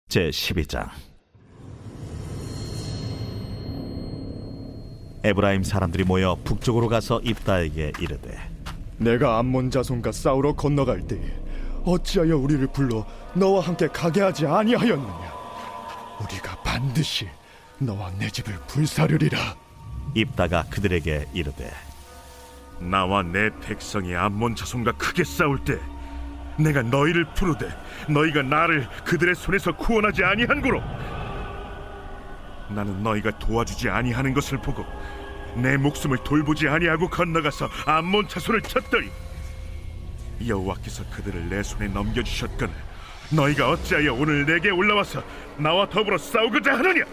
제12장. 에브라임 사람들이 모여 북쪽으로 가서 입다에게 이르되, 내가 암몬 자손과 싸우러 건너갈 때에 어찌하여 우리를 불러 너와 함께 가게 하지 아니하였느냐? 우리가 반드시 너와 내 집을 불사르리라. 입다가 그들에게 이르되, 나와 내 백성이 암몬 자손과 크게 싸울 때 내가 너희를 부르되 너희가 나를 그들의 손에서 구원하지 아니한고로 나는 너희가 도와주지 아니하는 것을 보고 내 목숨을 돌보지 아니하고 건너가서 암몬 자손을 쳤더니 여호와께서 그들을 내 손에 넘겨주셨거늘 너희가 어찌하여 오늘 내게 올라와서 나와 더불어 싸우고자 하느냐?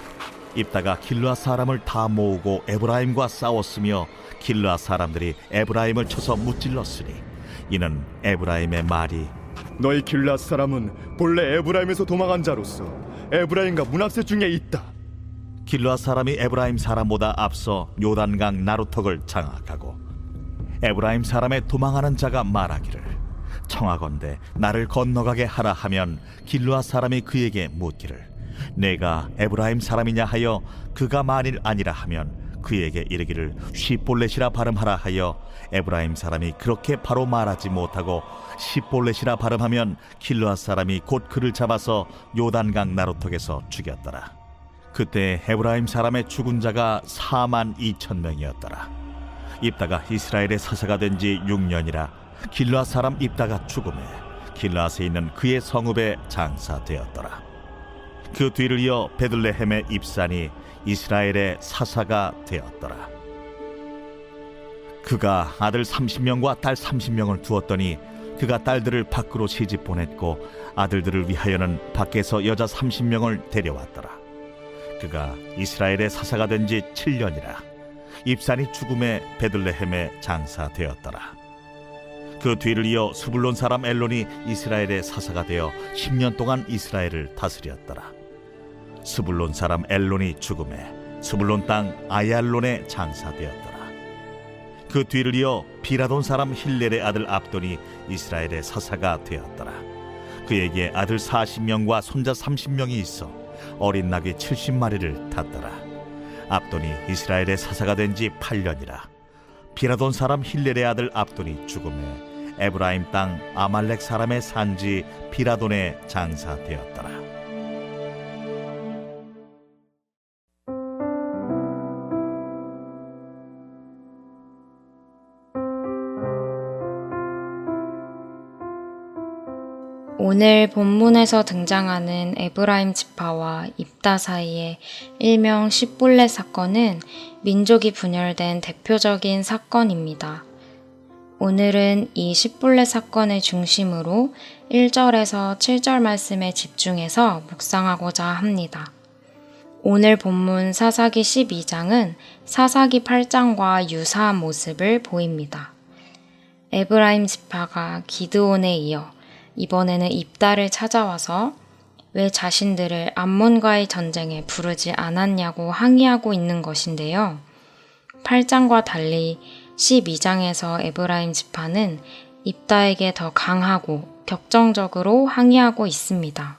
입다가 길르앗 사람을 다 모으고 에브라임과 싸웠으며 길르앗 사람들이 에브라임을 쳐서 무찔렀으니 이는 에브라임의 말이, 너희 길앗 사람은 본래 에브라임에서 도망한 자로서 에브라임과 문하세 중에 있다. 길르앗 사람이 에브라임 사람보다 앞서 요단강 나루턱을 장악하고 에브라임 사람의 도망하는 자가 말하기를, 청하건대 나를 건너가게 하라 하면 길르앗 사람이 그에게 묻기를, 내가 에브라임 사람이냐 하여 그가 만일 아니라 하면 그에게 이르기를 시볼렛이라 발음하라 하여 에브라임 사람이 그렇게 바로 말하지 못하고 시볼렛이라 발음하면 길르앗 사람이 곧 그를 잡아서 요단강 나루턱에서 죽였더라. 그때 에브라임 사람의 죽은 자가 4만 2천 명이었더라. 입다가 이스라엘의 사사가 된 지 6년이라 길르앗 사람 입다가 죽음에 길르앗에 있는 그의 성읍에 장사되었더라. 그 뒤를 이어 베들레헴의 입산이 이스라엘의 사사가 되었더라. 그가 아들 30명과 딸 30명을 두었더니 그가 딸들을 밖으로 시집 보냈고 아들들을 위하여는 밖에서 여자 30명을 데려왔더라. 그가 이스라엘의 사사가 된 지 7년이라 입산이 죽음에 베들레헴에 장사되었더라. 그 뒤를 이어 스불론 사람 엘론이 이스라엘의 사사가 되어 10년 동안 이스라엘을 다스렸더라. 스불론 사람 엘론이 죽음에 스불론 땅 아얄론에 장사되었더라. 그 뒤를 이어 비라돈 사람 힐렐의 아들 압돈이 이스라엘의 사사가 되었더라. 그에게 아들 40명과 손자 30명이 있어 어린 나귀 70마리를 탔더라. 압돈이 이스라엘의 사사가 된 지 8년이라 비라돈 사람 힐렐의 아들 압돈이 죽음에 에브라임 땅 아말렉 사람의 산지 비라돈에 장사되었더라. 오늘 본문에서 등장하는 에브라임 지파와 입다 사이의 일명 시볼렛 사건은 민족이 분열된 대표적인 사건입니다. 오늘은 이 시볼렛 사건을 중심으로 1절에서 7절 말씀에 집중해서 묵상하고자 합니다. 오늘 본문 사사기 12장은 사사기 8장과 유사한 모습을 보입니다. 에브라임 지파가 기드온에 이어 이번에는 입다를 찾아와서 왜 자신들을 암몬과의 전쟁에 부르지 않았냐고 항의하고 있는 것인데요. 8장과 달리 12장에서 에브라임 지파는 입다에게 더 강하고 격정적으로 항의하고 있습니다.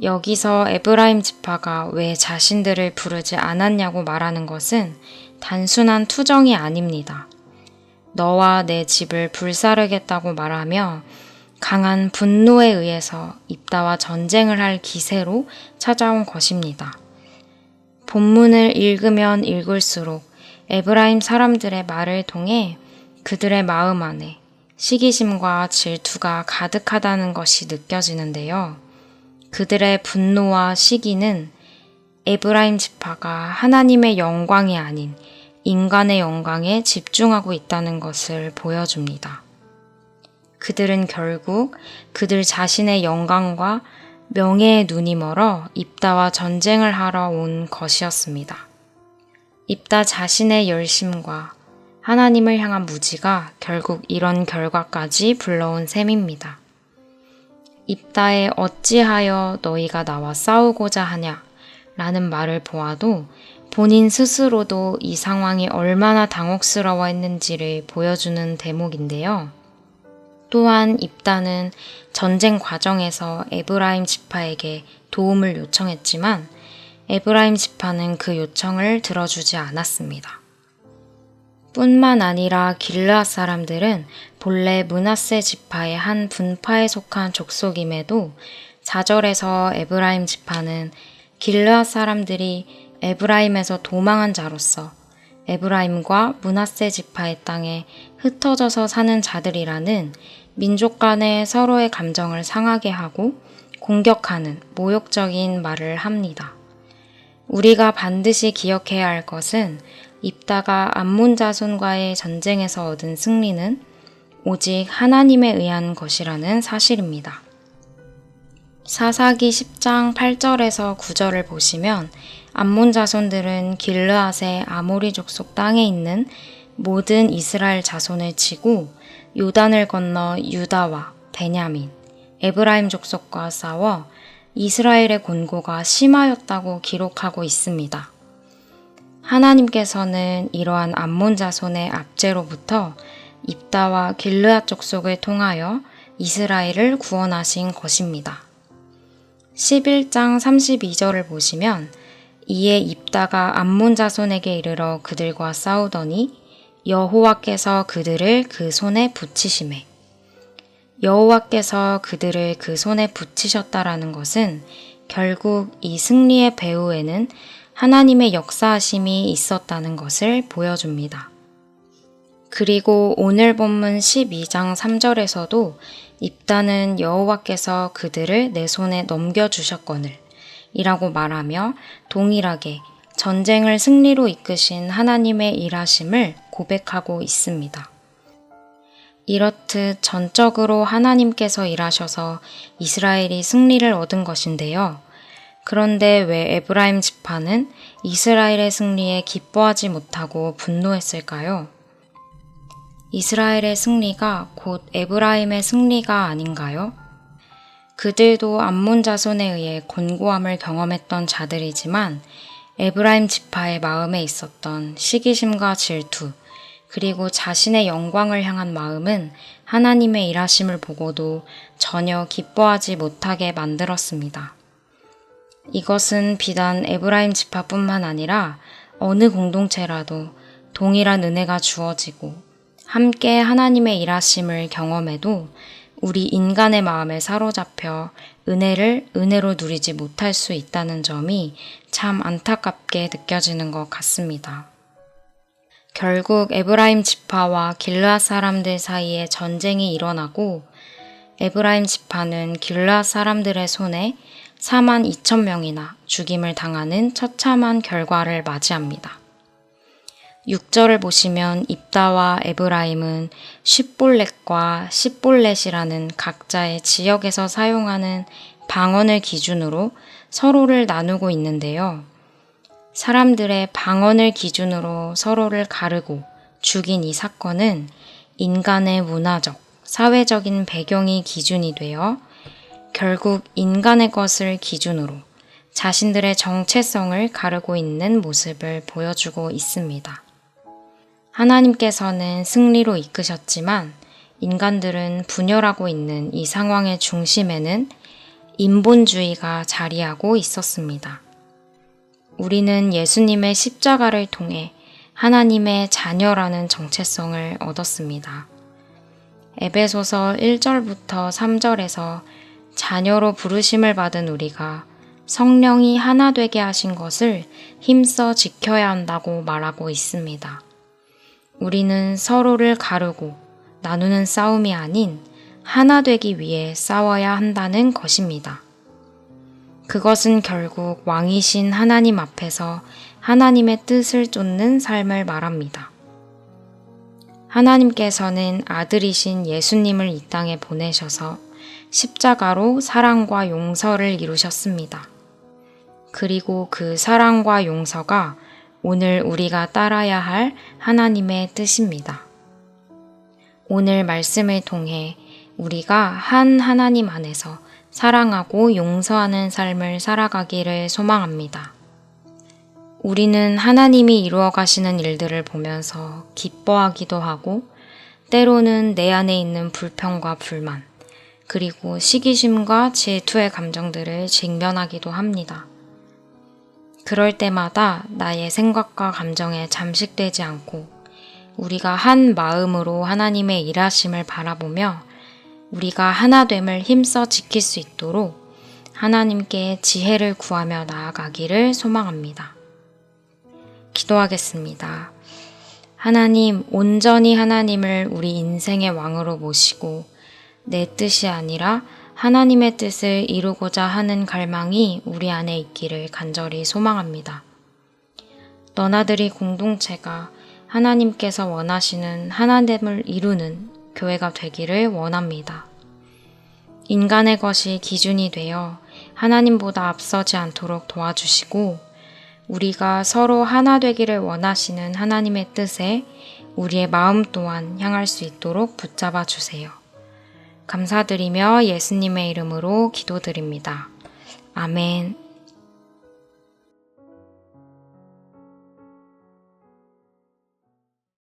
여기서 에브라임 지파가 왜 자신들을 부르지 않았냐고 말하는 것은 단순한 투정이 아닙니다. 너와 내 집을 불사르겠다고 말하며 강한 분노에 의해서 입다와 전쟁을 할 기세로 찾아온 것입니다. 본문을 읽으면 읽을수록 에브라임 사람들의 말을 통해 그들의 마음 안에 시기심과 질투가 가득하다는 것이 느껴지는데요. 그들의 분노와 시기는 에브라임 지파가 하나님의 영광이 아닌 인간의 영광에 집중하고 있다는 것을 보여줍니다. 그들은 결국 그들 자신의 영광과 명예의 눈이 멀어 입다와 전쟁을 하러 온 것이었습니다. 입다 자신의 열심과 하나님을 향한 무지가 결국 이런 결과까지 불러온 셈입니다. 입다의 어찌하여 너희가 나와 싸우고자 하냐 라는 말을 보아도 본인 스스로도 이 상황이 얼마나 당혹스러워했는지를 보여주는 대목인데요. 또한 입다는 전쟁 과정에서 에브라임 지파에게 도움을 요청했지만 에브라임 지파는 그 요청을 들어주지 않았습니다. 뿐만 아니라 길르앗 사람들은 본래 므낫세 지파의 한 분파에 속한 족속임에도 4절에서 에브라임 지파는 길르앗 사람들이 에브라임에서 도망한 자로서 에브라임과 므낫세 지파의 땅에 흩어져서 사는 자들이라는 민족 간의 서로의 감정을 상하게 하고 공격하는 모욕적인 말을 합니다. 우리가 반드시 기억해야 할 것은 입다가 암몬 자손과의 전쟁에서 얻은 승리는 오직 하나님에 의한 것이라는 사실입니다. 사사기 10장 8절에서 9절을 보시면 암몬 자손들은 길르앗의 아모리 족속 땅에 있는 모든 이스라엘 자손을 치고 요단을 건너 유다와 베냐민, 에브라임 족속과 싸워 이스라엘의 곤고가 심하였다고 기록하고 있습니다. 하나님께서는 이러한 암몬 자손의 압제로부터 입다와 길르앗 족속을 통하여 이스라엘을 구원하신 것입니다. 11장 32절을 보시면 이에 입다가 암몬 자손에게 이르러 그들과 싸우더니 여호와께서 그들을 그 손에 붙이시매. 여호와께서 그들을 그 손에 붙이셨다라는 것은 결국 이 승리의 배후에는 하나님의 역사하심이 있었다는 것을 보여줍니다. 그리고 오늘 본문 12장 3절에서도 입다는 여호와께서 그들을 내 손에 넘겨주셨거늘 이라고 말하며 동일하게 전쟁을 승리로 이끄신 하나님의 일하심을 고백하고 있습니다. 이렇듯 전적으로 하나님께서 일하셔서 이스라엘이 승리를 얻은 것인데요. 그런데 왜 에브라임 지파는 이스라엘의 승리에 기뻐하지 못하고 분노했을까요? 이스라엘의 승리가 곧 에브라임의 승리가 아닌가요? 그들도 암몬 자손에 의해 곤고함을 경험했던 자들이지만 에브라임 지파의 마음에 있었던 시기심과 질투, 그리고 자신의 영광을 향한 마음은 하나님의 일하심을 보고도 전혀 기뻐하지 못하게 만들었습니다. 이것은 비단 에브라임 지파뿐만 아니라 어느 공동체라도 동일한 은혜가 주어지고 함께 하나님의 일하심을 경험해도 우리 인간의 마음에 사로잡혀 은혜를 은혜로 누리지 못할 수 있다는 점이 참 안타깝게 느껴지는 것 같습니다. 결국 에브라임 지파와 길르앗 사람들 사이에 전쟁이 일어나고 에브라임 지파는 길르앗 사람들의 손에 42,000명이나 죽임을 당하는 처참한 결과를 맞이합니다. 6절을 보시면 입다와 에브라임은 쉽볼렛과 십볼렛이라는 각자의 지역에서 사용하는 방언을 기준으로 서로를 나누고 있는데요. 사람들의 방언을 기준으로 서로를 가르고 죽인 이 사건은 인간의 문화적, 사회적인 배경이 기준이 되어 결국 인간의 것을 기준으로 자신들의 정체성을 가르고 있는 모습을 보여주고 있습니다. 하나님께서는 승리로 이끄셨지만 인간들은 분열하고 있는 이 상황의 중심에는 인본주의가 자리하고 있었습니다. 우리는 예수님의 십자가를 통해 하나님의 자녀라는 정체성을 얻었습니다. 에베소서 1절부터 3절에서 자녀로 부르심을 받은 우리가 성령이 하나 되게 하신 것을 힘써 지켜야 한다고 말하고 있습니다. 우리는 서로를 가르고 나누는 싸움이 아닌 하나 되기 위해 싸워야 한다는 것입니다. 그것은 결국 왕이신 하나님 앞에서 하나님의 뜻을 쫓는 삶을 말합니다. 하나님께서는 아들이신 예수님을 이 땅에 보내셔서 십자가로 사랑과 용서를 이루셨습니다. 그리고 그 사랑과 용서가 오늘 우리가 따라야 할 하나님의 뜻입니다. 오늘 말씀을 통해 우리가 한 하나님 안에서 사랑하고 용서하는 삶을 살아가기를 소망합니다. 우리는 하나님이 이루어 가시는 일들을 보면서 기뻐하기도 하고 때로는 내 안에 있는 불평과 불만, 그리고 시기심과 질투의 감정들을 직면하기도 합니다. 그럴 때마다 나의 생각과 감정에 잠식되지 않고 우리가 한 마음으로 하나님의 일하심을 바라보며 우리가 하나됨을 힘써 지킬 수 있도록 하나님께 지혜를 구하며 나아가기를 소망합니다. 기도하겠습니다. 하나님, 온전히 하나님을 우리 인생의 왕으로 모시고 내 뜻이 아니라 하나님의 뜻을 이루고자 하는 갈망이 우리 안에 있기를 간절히 소망합니다. 너나들이 공동체가 하나님께서 원하시는 하나됨을 이루는 교회가 되기를 원합니다. 인간의 것이 기준이 되어 하나님보다 앞서지 않도록 도와주시고 우리가 서로 하나 되기를 원하시는 하나님의 뜻에 우리의 마음 또한 향할 수 있도록 붙잡아 주세요. 감사드리며 예수님의 이름으로 기도드립니다. 아멘.